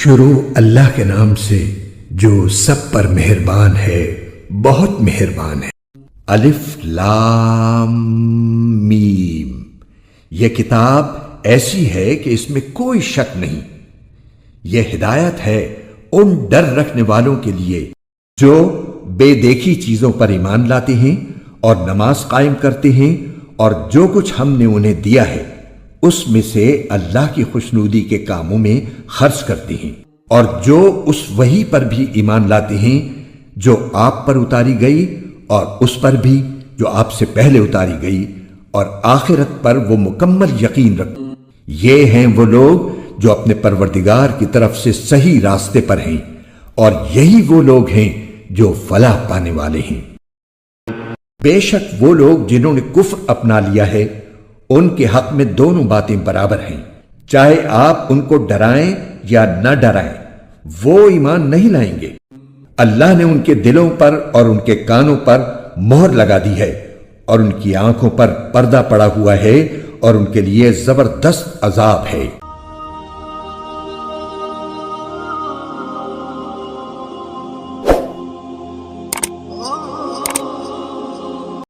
شروع اللہ کے نام سے جو سب پر مہربان ہے، بہت مہربان ہے۔ الف لام میم۔ یہ کتاب ایسی ہے کہ اس میں کوئی شک نہیں، یہ ہدایت ہے ان ڈر رکھنے والوں کے لیے جو بے دیکھی چیزوں پر ایمان لاتے ہیں اور نماز قائم کرتے ہیں، اور جو کچھ ہم نے انہیں دیا ہے اس میں سے اللہ کی خوشنودی کے کاموں میں خرچ کرتے ہیں، اور جو اس وحی پر بھی ایمان لاتے ہیں جو آپ پر اتاری گئی اور اس پر بھی جو آپ سے پہلے اتاری گئی، اور آخرت پر وہ مکمل یقین رکھتے ہیں۔ یہ ہیں وہ لوگ جو اپنے پروردگار کی طرف سے صحیح راستے پر ہیں، اور یہی وہ لوگ ہیں جو فلاح پانے والے ہیں۔ بے شک وہ لوگ جنہوں نے کفر اپنا لیا ہے ان کے حق میں دونوں باتیں برابر ہیں، چاہے آپ ان کو ڈرائیں یا نہ ڈرائیں، وہ ایمان نہیں لائیں گے۔ اللہ نے ان کے دلوں پر اور ان کے کانوں پر مہر لگا دی ہے، اور ان کی آنکھوں پر پردہ پڑا ہوا ہے، اور ان کے لیے زبردست عذاب ہے۔